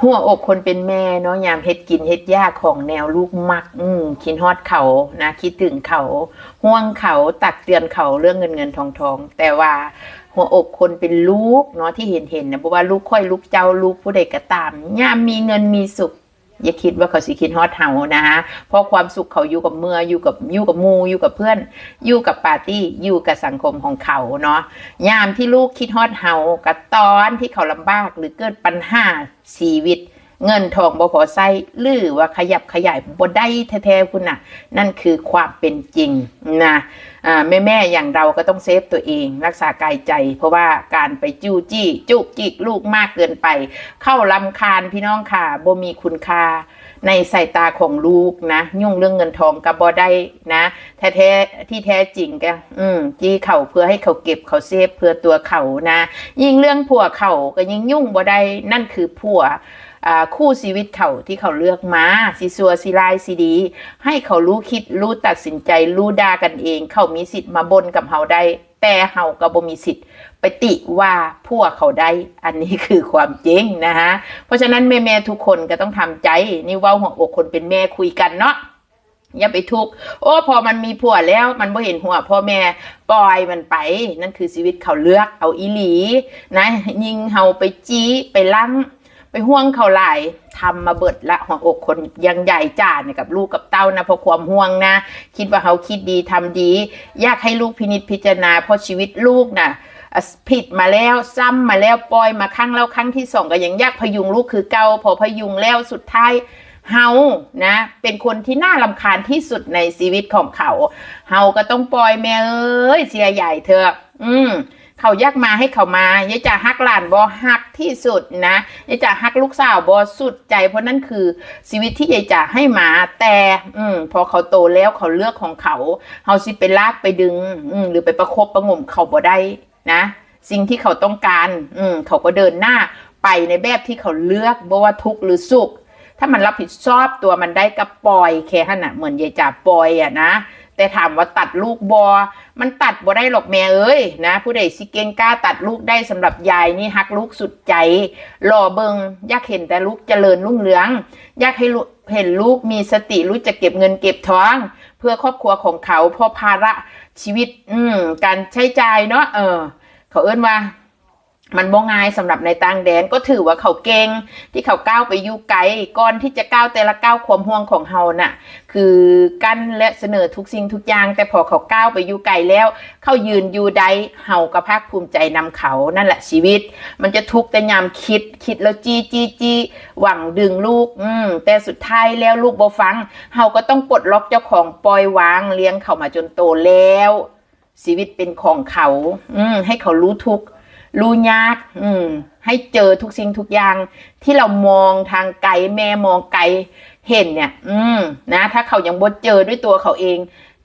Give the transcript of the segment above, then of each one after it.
หัวอกคนเป็นแม่เนาะยามเฮ็ดกินเฮ็ดยากของแนวลูกมักคิดฮอดเขานะคิดถึงเขาห่วงเขาตักเตือนเขาเรื่องเงินทองแต่ว่าหัวอกคนเป็นลูกเนาะที่เห็นนะเพราะว่าลูกค่อยลูกเจ้าลูกผู้ใดก็ตามยามมีเงินมีสุขอย่าคิดว่าเขาสิคิดฮอดเฮานะฮะเพราะความสุขเขาอยู่กับเมื่ออยู่กับหมู่อยู่กับเพื่อนอยู่กับปาร์ตี้อยู่กับสังคมของเขาเนาะยามที่ลูกคิดฮอดเฮากับตอนที่เขาลำบากหรือเกิดปัญหาชีวิตเงินทองบ่พอใช้หรือว่าขยับขยายบ่ได้แท้ๆคุณน่ะนั่นคือความเป็นจริงนะแม่อย่างเราก็ต้องเซฟตัวเองรักษากายใจเพราะว่าการไปจู้จี้จุกจิกลูกมากเกินไปเข้ารำคาญพี่น้องค่ะบ่มีคุณค่าในสายตาของลูกนะยุ่งเรื่องเงินทองกับบ่ได้นะแท้ที่แท้จริงก็จี้เขาเพื่อให้เขาเก็บเขาเซฟเพื่อตัวเขานะยิ่งเรื่องผัวเขาก็ยิ่งยุ่งบ่ได้นั่นคือผัวคู่ชีวิตเขาที่เขาเลือกมาสิซัวสิลายสิดีให้เขารู้คิดรู้ตัดสินใจรู้ด่ากันเองเขามีสิทธิ์มาบ่นกับเฮาได้แต่เฮาก็บ่มีสิทธิ์ไปติว่าพวกเขาได้อันนี้คือความจริงนะฮะเพราะฉะนั้นแม่ทุกคนก็ต้องทำใจนี่เว้าหัวอกคนเป็นแม่คุยกันเนาะอย่าไปทุกข์โอ้พอมันมีผัวแล้วมันบ่เห็นหัวพ่อแม่ปล่อยมันไปนั่นคือชีวิตเขาเลือกเอาอีหลีนะยิงเฮาไปจี้ไปลั่งไปห่วงเขาหลายทำมาเบิดละหัวอกคนยังใหญ่จ่าเนี่ยกับลูกกับเต้านะเพราะความห่วงนะคิดว่าเขาคิดดีทำดีอยากให้ลูกพินิจพิจารณาเพราะชีวิตลูกนะผิดมาแล้วซ้ำมาแล้วปล่อยมาครั้งแล้วครั้งที่สองก็ยังยากพยุงลูกคือเก่าพอพยุงแล้วสุดท้ายเฮานะเป็นคนที่น่ารำคาญที่สุดในชีวิตของเขาเฮาก็ต้องปล่อยแม่เอ้ยเสียใหญ่เถอะเขายากมาให้เขามายายจ่าฮักหลานบอฮักที่สุดนะยายจ่าฮักลูกสาวบอสุดใจเพราะนั่นคือชีวิตที่ยายจ่าให้มาแต่พอเขาโตแล้วเขาเลือกของเขาเฮาสิไปลากไปดึงหรือไปประคบประงมเขาบ่ได้นะสิ่งที่เขาต้องการเขาก็เดินหน้าไปในแบบที่เขาเลือกบ่ว่าทุกข์หรือสุขถ้ามันรับผิดชอบตัวมันได้ก็ปล่อยแค่นั้นน่ะเหมือนยายจ่าปล่อยอ่ะนะแต่ถามว่าตัดลูกบอมันตัดบ่ได้หรอกแม่เอ้ยนะผู้ใดสิเก่งกล้าตัดลูกได้สำหรับยายนี่ฮักลูกสุดใจรอเบิงอยากเห็นแต่ลูกเจริญรุ่งเรืองอยากให้เห็นลูกมีสติรู้จะเก็บเงินเก็บทองเพื่อครอบครัวของเขาเพราะภาระชีวิตการใช้จ่ายเนาะเขาเอิ้นว่ามันบ่ง่ายสำหรับในต่างแดนก็ถือว่าเขาเก่งที่เขาก้าวไปอยู่ไกลก่อนที่จะก้าวแต่ละก้าวความห่วงของเฮาน่ะคือกั้นและเสนอทุกสิ่งทุกอย่างแต่พอเขาก้าวไปอยู่ไกลแล้วเขายืนอยู่ใดเฮาก็ภาคภูมิใจนำเขานั่นแหละชีวิตมันจะทุกข์แต่ยามคิดแล้วจี้หวังดึงลูกแต่สุดท้ายแล้วลูกบ่ฟังเฮาก็ต้องปลดล็อกเจ้าของปล่อยวางเลี้ยงเขามาจนโตแล้วชีวิตเป็นของเขาให้เขารู้ทุกข์รู้ยากให้เจอทุกสิ่งทุกอย่างที่เรามองทางไกลแม่มองไกลเห็นเนี่ยนะถ้าเขายังบ่เจอด้วยตัวเขาเอง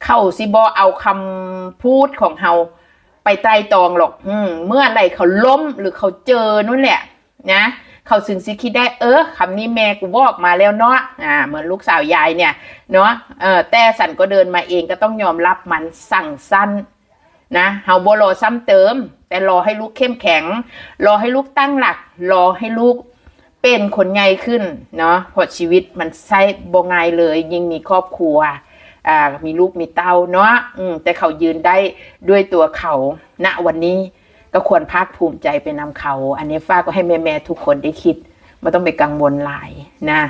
เขาสิบ่เอาคำพูดของเราไปไตร่ตรองหรอกเมื่อไหร่เขาล้มหรือเขาเจอนู่นแหละนะเขาถึงสิคิดได้คำนี้แม่กูบอกมาแล้วเนาะเหมือนลูกสาวยายเนี่ยเนาะแต่สันก็เดินมาเองก็ต้องยอมรับมันสั่งสั้นนะเฮาบ่รอซ้ำเติมแต่รอให้ลูกเข้มแข็งรอให้ลูกตั้งหลักรอให้ลูกเป็นคนใหญ่ขึ้นเนาะเพราะชีวิตมันใช้บ่ง่ายเลยยิ่งมีครอบครัวมีลูกมีเต้าเนาะแต่เขายืนได้ด้วยตัวเขาณวันนี้ก็ควรภาคภูมิใจไปนำเขาอันนี้ฝากก็ให้แม่ทุกคนได้คิดไม่ต้องไปกังวลหลายนะ